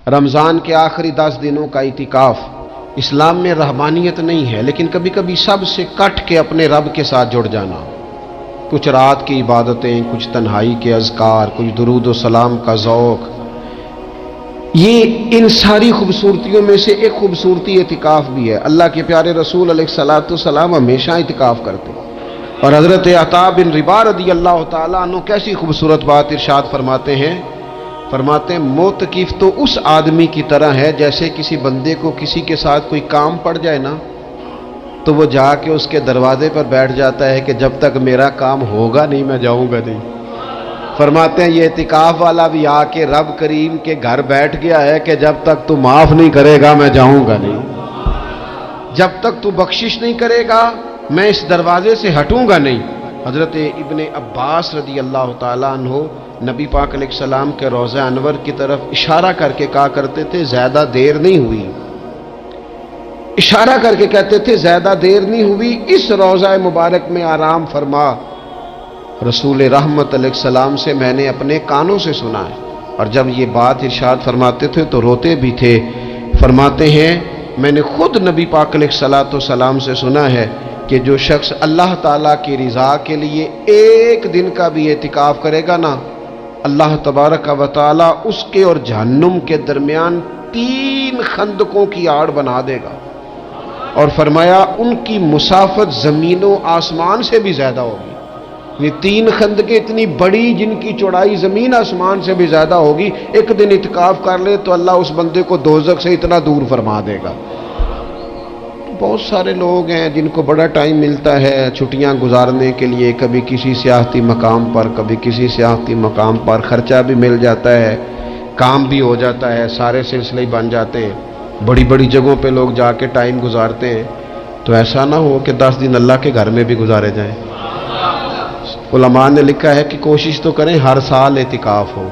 رمضان کے آخری 10 دنوں کا اعتکاف اسلام میں رحمانیت نہیں ہے، لیکن کبھی کبھی سب سے کٹ کے اپنے رب کے ساتھ جڑ جانا، کچھ رات کی عبادتیں، کچھ تنہائی کے اذکار، کچھ درود و سلام کا ذوق، یہ ان ساری خوبصورتیوں میں سے ایک خوبصورتی اعتکاف بھی ہے۔ اللہ کے پیارے رسول علیہ الصلوۃ والسلام ہمیشہ اعتکاف کرتے، اور حضرت عطا بن رباح رضی اللہ تعالیٰ عنہ کیسی خوبصورت بات ارشاد فرماتے ہیں، معتکف تو اس آدمی کی طرح ہے جیسے کسی بندے کو کسی کے ساتھ کوئی کام پڑ جائے نا، تو وہ جا کے اس کے دروازے پر بیٹھ جاتا ہے کہ جب تک میرا کام ہوگا نہیں میں جاؤں گا نہیں۔ فرماتے ہیں یہ اعتکاف والا بھی آ کے رب کریم کے گھر بیٹھ گیا ہے کہ جب تک تو معاف نہیں کرے گا میں جاؤں گا نہیں، جب تک تو بخشش نہیں کرے گا میں اس دروازے سے ہٹوں گا نہیں۔ حضرت ابن عباس رضی اللہ تعالیٰ عنہ نبی پاک علیہ السلام کے روضہ انور کی طرف اشارہ کر کے کہا کرتے تھے زیادہ دیر نہیں ہوئی، اشارہ کر کے کہتے تھے زیادہ دیر نہیں ہوئی، اس روضہ مبارک میں آرام فرما۔ رسول رحمت علیہ السلام سے میں نے اپنے کانوں سے سنا ہے، اور جب یہ بات ارشاد فرماتے تھے تو روتے بھی تھے۔ فرماتے ہیں میں نے خود نبی پاک علیہ السلام سے سنا ہے کہ جو شخص اللہ تعالیٰ کی رضا کے لیے ایک دن کا بھی اعتکاف کرے گا نا، اللہ تبارک و تعالیٰ اس کے اور جہنم کے درمیان 3 خندقوں کی آڑ بنا دے گا، اور فرمایا ان کی مسافت زمین و آسمان سے بھی زیادہ ہوگی۔ یہ 3 خندقیں اتنی بڑی جن کی چوڑائی زمین آسمان سے بھی زیادہ ہوگی، ایک دن اعتکاف کر لے تو اللہ اس بندے کو دوزخ سے اتنا دور فرما دے گا۔ بہت سارے لوگ ہیں جن کو بڑا ٹائم ملتا ہے چھٹیاں گزارنے کے لیے، کبھی کسی سیاحتی مقام پر، کبھی کسی سیاحتی مقام پر، خرچہ بھی مل جاتا ہے، کام بھی ہو جاتا ہے، سارے سلسلے ہی بن جاتے ہیں، بڑی بڑی جگہوں پہ لوگ جا کے ٹائم گزارتے ہیں، تو ایسا نہ ہو کہ 10 دن اللہ کے گھر میں بھی گزارے جائیں۔ علماء نے لکھا ہے کہ کوشش تو کریں ہر سال اعتکاف ہو،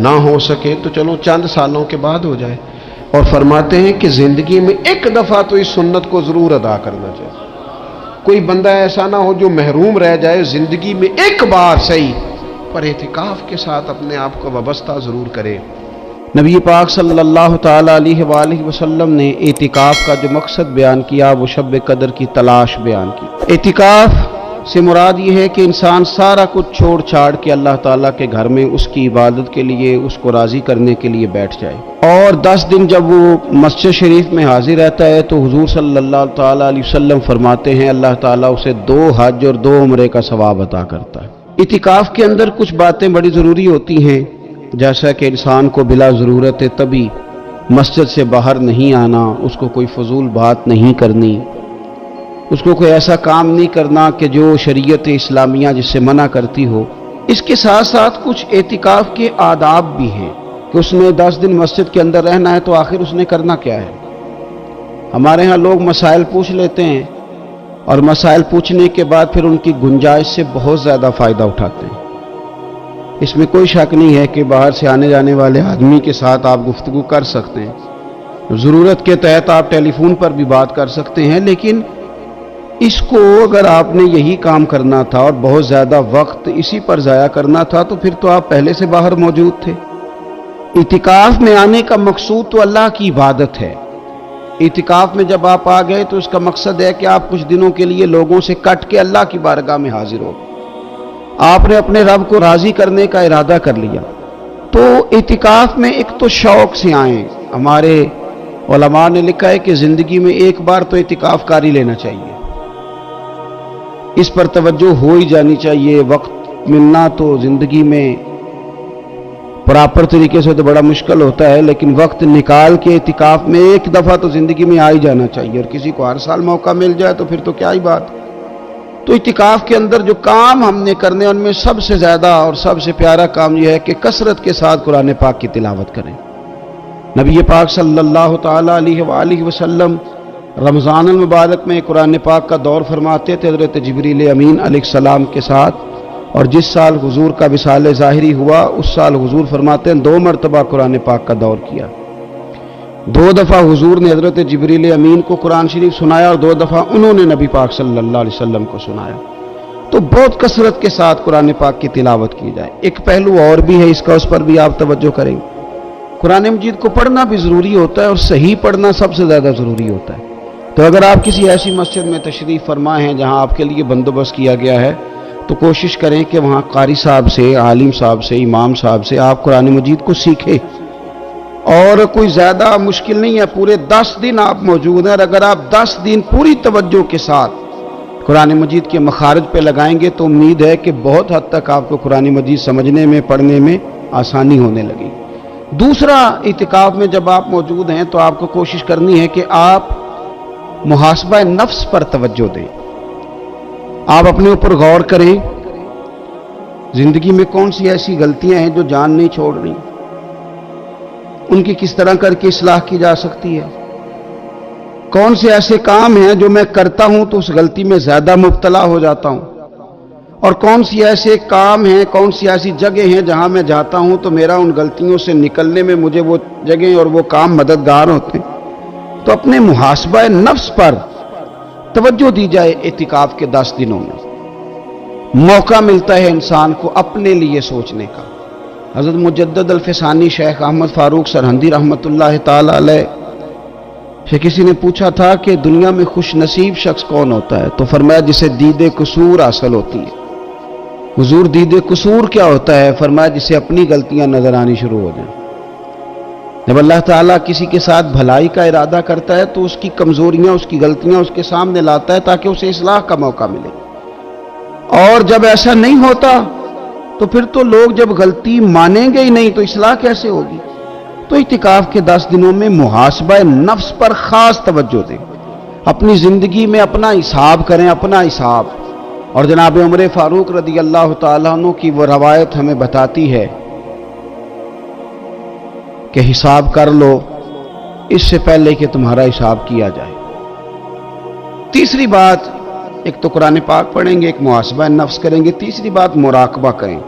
نہ ہو سکے تو چلو چند سالوں کے بعد ہو جائے، اور فرماتے ہیں کہ زندگی میں ایک دفعہ تو اس سنت کو ضرور ادا کرنا چاہیے۔ کوئی بندہ ایسا نہ ہو جو محروم رہ جائے، زندگی میں ایک بار صحیح پر اعتکاف کے ساتھ اپنے آپ کو وابستہ ضرور کرے۔ نبی پاک صلی اللہ تعالیٰ علیہ وآلہ وسلم نے اعتکاف کا جو مقصد بیان کیا وہ شب قدر کی تلاش بیان کی۔ اعتکاف سے مراد یہ ہے کہ انسان سارا کچھ چھوڑ چھاڑ کے اللہ تعالیٰ کے گھر میں اس کی عبادت کے لیے، اس کو راضی کرنے کے لیے بیٹھ جائے، اور 10 دن جب وہ مسجد شریف میں حاضر رہتا ہے تو حضور صلی اللہ تعالیٰ علیہ وسلم فرماتے ہیں اللہ تعالیٰ اسے 2 حج اور 2 عمرے کا ثواب عطا کرتا ہے۔ اعتکاف کے اندر کچھ باتیں بڑی ضروری ہوتی ہیں، جیسا کہ انسان کو بلا ضرورت طبی مسجد سے باہر نہیں آنا، اس کو کوئی فضول بات نہیں کرنی، اس کو کوئی ایسا کام نہیں کرنا کہ جو شریعت اسلامیہ جس سے منع کرتی ہو۔ اس کے ساتھ ساتھ کچھ اعتکاف کے آداب بھی ہیں کہ اس نے 10 دن مسجد کے اندر رہنا ہے تو آخر اس نے کرنا کیا ہے۔ ہمارے ہاں لوگ مسائل پوچھ لیتے ہیں، اور مسائل پوچھنے کے بعد پھر ان کی گنجائش سے بہت زیادہ فائدہ اٹھاتے ہیں۔ اس میں کوئی شک نہیں ہے کہ باہر سے آنے جانے والے آدمی کے ساتھ آپ گفتگو کر سکتے ہیں، ضرورت کے تحت آپ ٹیلی فون پر بھی بات کر سکتے ہیں، لیکن اس کو اگر آپ نے یہی کام کرنا تھا اور بہت زیادہ وقت اسی پر ضائع کرنا تھا تو پھر تو آپ پہلے سے باہر موجود تھے۔ اعتکاف میں آنے کا مقصود تو اللہ کی عبادت ہے۔ اعتکاف میں جب آپ آ گئے تو اس کا مقصد ہے کہ آپ کچھ دنوں کے لیے لوگوں سے کٹ کے اللہ کی بارگاہ میں حاضر ہو، آپ نے اپنے رب کو راضی کرنے کا ارادہ کر لیا، تو اعتکاف میں ایک تو شوق سے آئیں۔ ہمارے علماء نے لکھا ہے کہ زندگی میں ایک بار تو اعتکاف کاری لینا چاہیے، اس پر توجہ ہو ہی جانی چاہیے۔ وقت ملنا تو زندگی میں پراپر طریقے سے تو بڑا مشکل ہوتا ہے، لیکن وقت نکال کے اعتکاف میں ایک دفعہ تو زندگی میں آ ہی جانا چاہیے، اور کسی کو ہر سال موقع مل جائے تو پھر تو کیا ہی بات۔ تو اعتکاف کے اندر جو کام ہم نے کرنے ان میں سب سے زیادہ اور سب سے پیارا کام یہ ہے کہ کثرت کے ساتھ قرآن پاک کی تلاوت کریں۔ نبی پاک صلی اللہ تعالیٰ علیہ وآلہ وسلم رمضان المبارک میں قرآن پاک کا دور فرماتے تھے حضرت جبریل امین علیہ السلام کے ساتھ، اور جس سال حضور کا وصال ظاہری ہوا اس سال حضور فرماتے ہیں 2 مرتبہ قرآن پاک کا دور کیا۔ 2 دفعہ حضور نے حضرت جبریل امین کو قرآن شریف سنایا، اور 2 دفعہ انہوں نے نبی پاک صلی اللہ علیہ وسلم کو سنایا۔ تو بہت کثرت کے ساتھ قرآن پاک کی تلاوت کی جائے۔ ایک پہلو اور بھی ہے اس کا، اس پر بھی آپ توجہ کریں قرآن مجید کو پڑھنا بھی ضروری ہوتا ہے اور صحیح پڑھنا سب سے زیادہ ضروری ہوتا ہے۔ تو اگر آپ کسی ایسی مسجد میں تشریف فرما ہیں جہاں آپ کے لیے بندوبست کیا گیا ہے تو کوشش کریں کہ وہاں قاری صاحب سے، عالم صاحب سے، امام صاحب سے آپ قرآن مجید کو سیکھیں۔ اور کوئی زیادہ مشکل نہیں ہے، پورے 10 دن آپ موجود ہیں، اور اگر آپ 10 دن پوری توجہ کے ساتھ قرآن مجید کے مخارج پہ لگائیں گے تو امید ہے کہ بہت حد تک آپ کو قرآن مجید سمجھنے میں، پڑھنے میں آسانی ہونے لگی۔ دوسرا، اعتکاف میں جب آپ موجود ہیں تو آپ کو کوشش کرنی ہے کہ آپ محاسبہ نفس پر توجہ دیں۔ آپ اپنے اوپر غور کریں، زندگی میں کون سی ایسی غلطیاں ہیں جو جان نہیں چھوڑ رہی، ان کی کس طرح کر کے اصلاح کی جا سکتی ہے، کون سے ایسے کام ہیں جو میں کرتا ہوں تو اس غلطی میں زیادہ مبتلا ہو جاتا ہوں، اور کون سی ایسے کام ہیں، کون سی ایسی جگہ ہیں جہاں میں جاتا ہوں تو میرا ان غلطیوں سے نکلنے میں مجھے وہ جگہیں اور وہ کام مددگار ہوتے ہیں۔ تو اپنے محاسبہ نفس پر توجہ دی جائے۔ اعتکاف کے 10 دنوں میں موقع ملتا ہے انسان کو اپنے لیے سوچنے کا۔ حضرت مجدد الفسانی شیخ احمد فاروق سرہندی رحمۃ اللہ تعالی علیہ سے کسی نے پوچھا تھا کہ دنیا میں خوش نصیب شخص کون ہوتا ہے؟ تو فرمایا جسے دید قصور حاصل ہوتی ہے۔ حضور دید قصور کیا ہوتا ہے؟ فرمایا جسے اپنی غلطیاں نظر آنی شروع ہو جائیں۔ جب اللہ تعالیٰ کسی کے ساتھ بھلائی کا ارادہ کرتا ہے تو اس کی کمزوریاں، اس کی غلطیاں اس کے سامنے لاتا ہے تاکہ اسے اصلاح کا موقع ملے، اور جب ایسا نہیں ہوتا تو پھر تو لوگ جب غلطی مانیں گے ہی نہیں تو اصلاح کیسے ہوگی؟ تو اعتکاف کے 10 دنوں میں محاسبہ نفس پر خاص توجہ دیں، اپنی زندگی میں اپنا حساب کریں، اپنا حساب۔ اور جناب عمر فاروق رضی اللہ تعالیٰ عنہ کی وہ روایت ہمیں بتاتی ہے کہ حساب کر لو اس سے پہلے کہ تمہارا حساب کیا جائے۔ تیسری بات، ایک تو قرآن پاک پڑھیں گے، ایک محاسبہ نفس کریں گے، تیسری بات مراقبہ کریں۔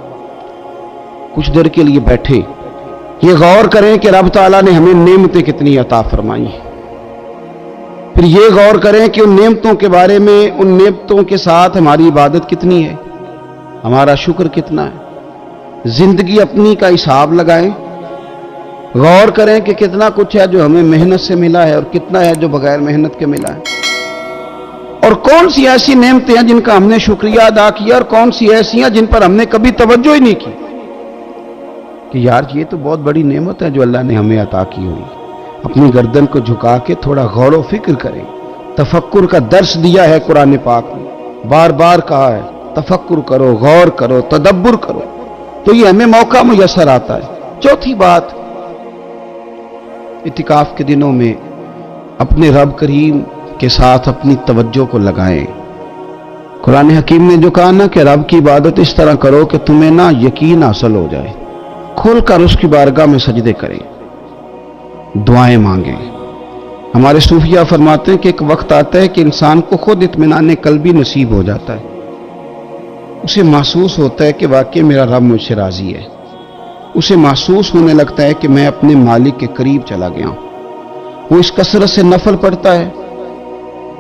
کچھ دیر کے لیے بیٹھیں، یہ غور کریں کہ رب تعالیٰ نے ہمیں نعمتیں کتنی عطا فرمائی ہیں، پھر یہ غور کریں کہ ان نعمتوں کے بارے میں، ان نعمتوں کے ساتھ ہماری عبادت کتنی ہے، ہمارا شکر کتنا ہے۔ زندگی اپنی کا حساب لگائیں، غور کریں کہ کتنا کچھ ہے جو ہمیں محنت سے ملا ہے اور کتنا ہے جو بغیر محنت کے ملا ہے، اور کون سی ایسی نعمتیں ہیں جن کا ہم نے شکریہ ادا کیا اور کون سی ایسی ہیں جن پر ہم نے کبھی توجہ ہی نہیں کی کہ یار یہ تو بہت بڑی نعمت ہے جو اللہ نے ہمیں عطا کی ہوئی۔ اپنی گردن کو جھکا کے تھوڑا غور و فکر کریں۔ تفکر کا درس دیا ہے قرآن پاک نے، بار بار کہا ہے تفکر کرو، غور کرو، تدبر کرو، تو یہ ہمیں موقع میسر آتا ہے۔ چوتھی بات، اعتکاف کے دنوں میں اپنے رب کریم کے ساتھ اپنی توجہ کو لگائیں۔ قرآن حکیم نے جو کہا نا کہ رب کی عبادت اس طرح کرو کہ تمہیں نا یقین حاصل ہو جائے، کھول کر اس کی بارگاہ میں سجدے کریں، دعائیں مانگیں۔ ہمارے صوفیہ فرماتے ہیں کہ ایک وقت آتا ہے کہ انسان کو خود اطمینان قلبی نصیب ہو جاتا ہے، اسے محسوس ہوتا ہے کہ واقعی میرا رب مجھ سے راضی ہے، اسے محسوس ہونے لگتا ہے کہ میں اپنے مالک کے قریب چلا گیا ہوں۔ وہ اس کثرت سے نفل پڑھتا ہے،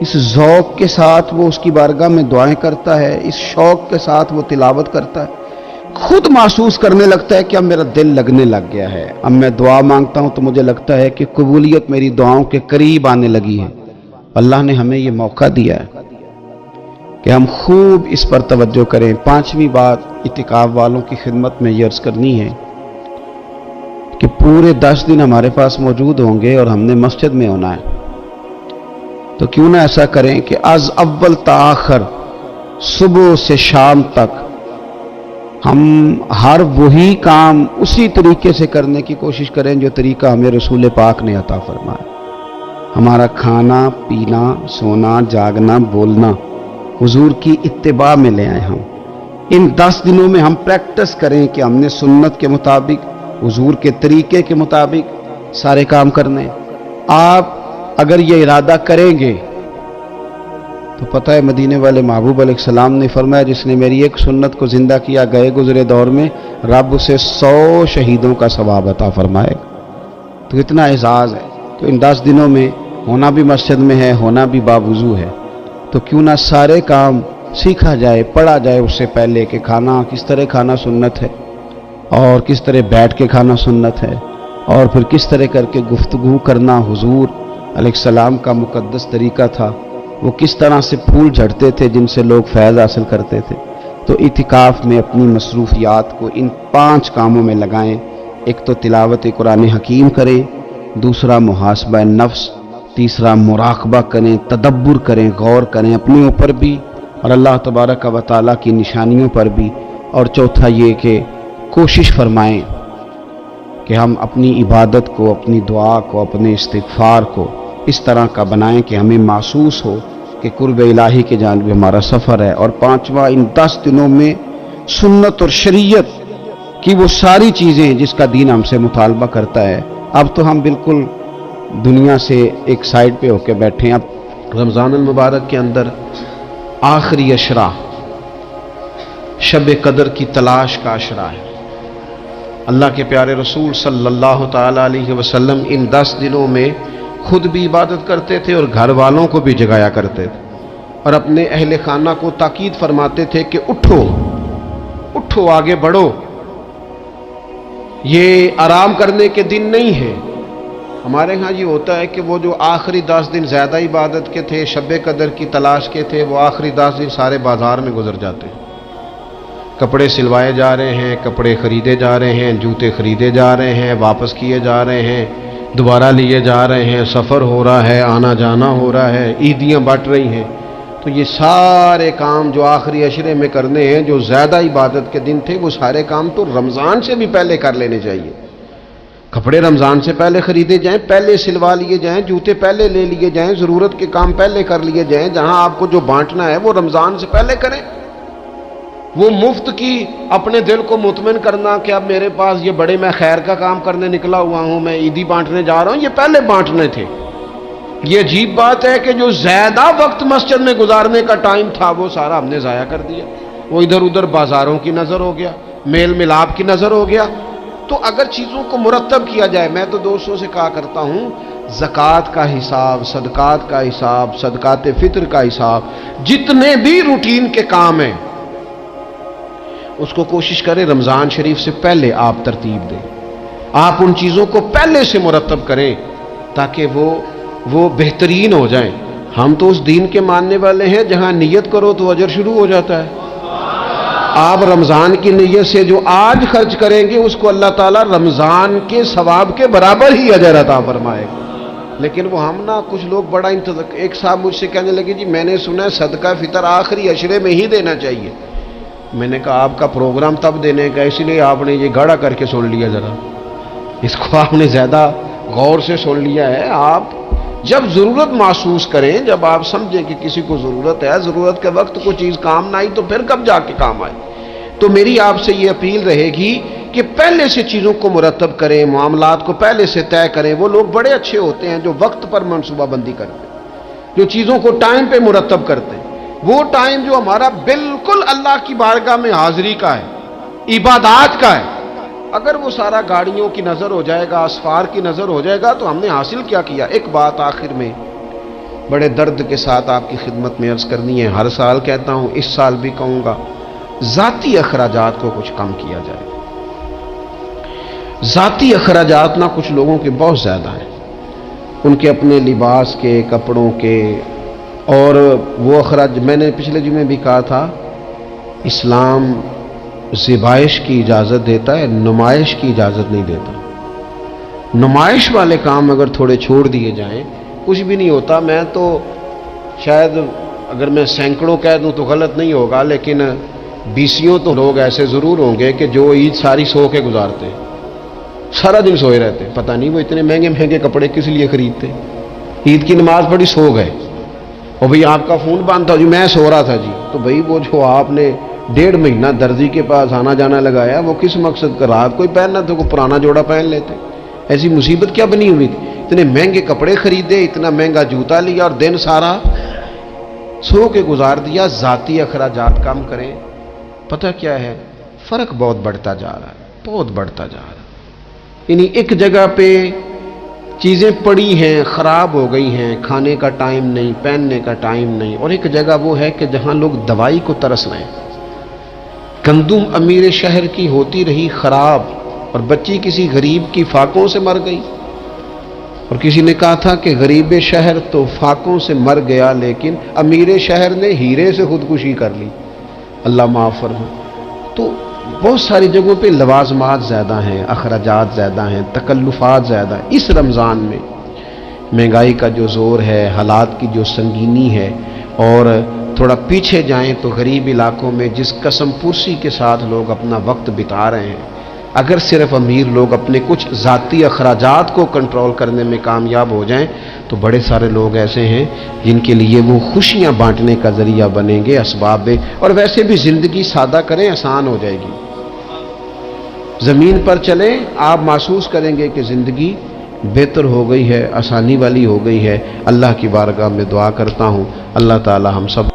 اس ذوق کے ساتھ وہ اس کی بارگاہ میں دعائیں کرتا ہے، اس شوق کے ساتھ وہ تلاوت کرتا ہے، خود محسوس کرنے لگتا ہے کہ اب میرا دل لگنے لگ گیا ہے، اب میں دعا مانگتا ہوں تو مجھے لگتا ہے کہ قبولیت میری دعاؤں کے قریب آنے لگی ہے۔ اللہ نے ہمیں یہ موقع دیا ہے کہ ہم خوب اس پر توجہ کریں۔ پانچویں بات اعتکاف والوں کی خدمت میں یہ عرض کرنی ہے کہ پورے 10 دن ہمارے پاس موجود ہوں گے اور ہم نے مسجد میں ہونا ہے، تو کیوں نہ ایسا کریں کہ از اول تا آخر، صبح سے شام تک ہم ہر وہی کام اسی طریقے سے کرنے کی کوشش کریں جو طریقہ ہمیں رسول پاک نے عطا فرمایا۔ ہمارا کھانا، پینا، سونا، جاگنا، بولنا حضور کی اتباع میں لے آئے۔ ہم ان 10 دنوں میں ہم پریکٹس کریں کہ ہم نے سنت کے مطابق، حضور کے طریقے کے مطابق سارے کام کرنے۔ آپ اگر یہ ارادہ کریں گے تو پتہ ہے مدینے والے محبوب علیہ السلام نے فرمایا جس نے میری ایک سنت کو زندہ کیا گئے گزرے دور میں رب اسے 100 شہیدوں کا ثواب عطا فرمائے گا۔ تو اتنا اعزاز ہے۔ تو ان 10 دنوں میں ہونا بھی مسجد میں ہے، ہونا بھی باوضو ہے، تو کیوں نہ سارے کام سیکھا جائے، پڑھا جائے اس سے پہلے کہ کھانا کس طرح کھانا سنت ہے اور کس طرح بیٹھ کے کھانا سنت ہے، اور پھر کس طرح کر کے گفتگو کرنا حضور علیہ السلام کا مقدس طریقہ تھا، وہ کس طرح سے پھول جھڑتے تھے جن سے لوگ فیض حاصل کرتے تھے۔ تو اعتکاف میں اپنی مصروفیات کو ان 5 کاموں میں لگائیں۔ ایک تو تلاوت قرآن حکیم کریں، دوسرا محاسبہ نفس، تیسرا مراقبہ کریں، تدبر کریں، غور کریں اپنے اوپر بھی اور اللہ تبارک و تعالیٰ کی نشانیوں پر بھی، اور چوتھا یہ کہ کوشش فرمائیں کہ ہم اپنی عبادت کو، اپنی دعا کو، اپنے استغفار کو اس طرح کا بنائیں کہ ہمیں محسوس ہو کہ قرب الہی کے جانب ہمارا سفر ہے۔ اور 5واں، ان 10 دنوں میں سنت اور شریعت کی وہ ساری چیزیں جس کا دین ہم سے مطالبہ کرتا ہے۔ اب تو ہم بالکل دنیا سے ایک سائڈ پہ ہو کے بیٹھے ہیں۔ اب رمضان المبارک کے اندر آخری عشرہ شب قدر کی تلاش کا عشرہ ہے۔ اللہ کے پیارے رسول صلی اللہ تعالیٰ علیہ وسلم ان 10 دنوں میں خود بھی عبادت کرتے تھے اور گھر والوں کو بھی جگایا کرتے تھے، اور اپنے اہل خانہ کو تاکید فرماتے تھے کہ اٹھو اٹھو، آگے بڑھو، یہ آرام کرنے کے دن نہیں ہیں۔ ہمارے ہاں یہ ہوتا ہے کہ وہ جو آخری 10 دن زیادہ عبادت کے تھے، شب قدر کی تلاش کے تھے، وہ آخری 10 دن سارے بازار میں گزر جاتے ہیں۔ کپڑے سلوائے جا رہے ہیں، کپڑے خریدے جا رہے ہیں، جوتے خریدے جا رہے ہیں، واپس کیے جا رہے ہیں، دوبارہ لیے جا رہے ہیں، سفر ہو رہا ہے، آنا جانا ہو رہا ہے، عیدیاں بٹ رہی ہیں۔ تو یہ سارے کام جو آخری عشرے میں کرنے ہیں، جو زیادہ عبادت کے دن تھے، وہ سارے کام تو رمضان سے بھی پہلے کر لینے چاہیے۔ کپڑے رمضان سے پہلے خریدے جائیں، پہلے سلوا لیے جائیں، جوتے پہلے لے لیے جائیں، ضرورت کے کام پہلے کر لیے جائیں۔ جہاں آپ کو جو بانٹنا ہے وہ رمضان سے پہلے کریں۔ وہ مفت کی اپنے دل کو مطمئن کرنا کہ اب میرے پاس یہ بڑے میں خیر کا کام کرنے نکلا ہوا ہوں، میں عیدی بانٹنے جا رہا ہوں، یہ پہلے بانٹنے تھے۔ یہ عجیب بات ہے کہ جو زیادہ وقت مسجد میں گزارنے کا ٹائم تھا وہ سارا ہم نے ضائع کر دیا۔ وہ ادھر ادھر بازاروں کی نظر ہو گیا، میل ملاپ کی نظر ہو گیا۔ تو اگر چیزوں کو مرتب کیا جائے، میں تو دوستوں سے کہا کرتا ہوں، زکوٰۃ کا حساب، صدقات کا حساب، صدقات فطر کا حساب، جتنے بھی روٹین کے کام ہیں اس کو کوشش کریں رمضان شریف سے پہلے آپ ترتیب دیں۔ آپ ان چیزوں کو پہلے سے مرتب کریں تاکہ وہ بہترین ہو جائیں۔ ہم تو اس دین کے ماننے والے ہیں جہاں نیت کرو تو اجر شروع ہو جاتا ہے۔ آپ رمضان کی نیت سے جو آج خرچ کریں گے اس کو اللہ تعالیٰ رمضان کے ثواب کے برابر ہی اجر عطا فرمائے گا۔ لیکن وہ ہم نا کچھ لوگ بڑا ایک صاحب مجھ سے کہنے لگے، جی میں نے سنا ہے صدقہ فطر آخری عشرے میں ہی دینا چاہیے۔ میں نے کہا آپ کا پروگرام تب دینے کا، اس لیے آپ نے یہ گاڑا کر کے سن لیا، ذرا اس کو آپ نے زیادہ غور سے سن لیا ہے۔ آپ جب ضرورت محسوس کریں، جب آپ سمجھیں کہ کسی کو ضرورت ہے، ضرورت کے وقت کوئی چیز کام نہ آئی تو پھر کب جا کے کام آئے۔ تو میری آپ سے یہ اپیل رہے گی کہ پہلے سے چیزوں کو مرتب کریں، معاملات کو پہلے سے طے کریں۔ وہ لوگ بڑے اچھے ہوتے ہیں جو وقت پر منصوبہ بندی کرتے ہیں، جو چیزوں کو ٹائم پہ مرتب کرتے ہیں۔ وہ ٹائم جو ہمارا بالکل اللہ کی بارگاہ میں حاضری کا ہے، عبادات کا ہے، اگر وہ سارا گاڑیوں کی نظر ہو جائے گا، اسفار کی نظر ہو جائے گا تو ہم نے حاصل کیا کیا۔ ایک بات آخر میں بڑے درد کے ساتھ آپ کی خدمت میں عرض کرنی ہے، ہر سال کہتا ہوں، اس سال بھی کہوں گا، ذاتی اخراجات کو کچھ کم کیا جائے۔ ذاتی اخراجات نہ کچھ لوگوں کے بہت زیادہ ہیں، ان کے اپنے لباس کے، کپڑوں کے، اور وہ اخراج میں نے پچھلے جمعے بھی کہا تھا، اسلام ذبائش کی اجازت دیتا ہے، نمائش کی اجازت نہیں دیتا۔ نمائش والے کام اگر تھوڑے چھوڑ دیے جائیں، کچھ بھی نہیں ہوتا۔ میں تو شاید اگر میں سینکڑوں کہہ دوں تو غلط نہیں ہوگا، لیکن 20 تو لوگ ایسے ضرور ہوں گے کہ جو عید ساری سو کے گزارتے ہیں، سارا دن سوئے رہتے ہیں۔ پتہ نہیں وہ اتنے مہنگے مہنگے کپڑے کس لیے خریدتے، عید کی نماز پڑھی سو گئے، اور بھئی آپ کا فون بند تھا، جی میں سو رہا تھا جی، تو بھئی وہ جو آپ نے 1.5 مہینہ درزی کے پاس آنا جانا لگایا، وہ کس مقصد کا؟ رات کوئی پہننا تھا، کوئی پرانا جوڑا پہن لیتے۔ ایسی مصیبت کیا بنی ہوئی تھی؟ اتنے مہنگے کپڑے خریدے، اتنا مہنگا جوتا لیا اور دن سارا سو کے گزار دیا۔ ذاتی اخراجات کم کریں۔ پتہ کیا ہے، فرق بہت بڑھتا جا رہا ہے، بہت بڑھتا جا رہا ہے۔ یعنی ایک جگہ پہ چیزیں پڑی ہیں، خراب ہو گئی ہیں، کھانے کا ٹائم نہیں، پہننے کا ٹائم نہیں، اور ایک جگہ وہ ہے کہ جہاں لوگ دوائی کو ترس رہے ہیں۔ گندم امیر شہر کی ہوتی رہی خراب، اور بچی کسی غریب کی فاقوں سے مر گئی. اور کسی نے کہا تھا کہ غریب شہر تو فاقوں سے مر گیا لیکن امیر شہر نے ہیرے سے خودکشی کر لی. اللہ معاف فرمائے. تو بہت ساری جگہوں پہ لوازمات زیادہ ہیں، اخراجات زیادہ ہیں، تکلفات زیادہ ہیں. اس رمضان میں مہنگائی کا جو زور ہے، حالات کی جو سنگینی ہے، اور تھوڑا پیچھے جائیں تو غریب علاقوں میں جس قسم پرسی کے ساتھ لوگ اپنا وقت بتا رہے ہیں، اگر صرف امیر لوگ اپنے کچھ ذاتی اخراجات کو کنٹرول کرنے میں کامیاب ہو جائیں تو بڑے سارے لوگ ایسے ہیں جن کے لیے وہ خوشیاں بانٹنے کا ذریعہ بنیں گے، اسباب. اور ویسے بھی زندگی سادہ کریں، آسان ہو جائے گی. زمین پر چلیں، آپ محسوس کریں گے کہ زندگی بہتر ہو گئی ہے، آسانی والی ہو گئی ہے. اللہ کی بارگاہ میں دعا کرتا ہوں اللہ تعالی ہم سب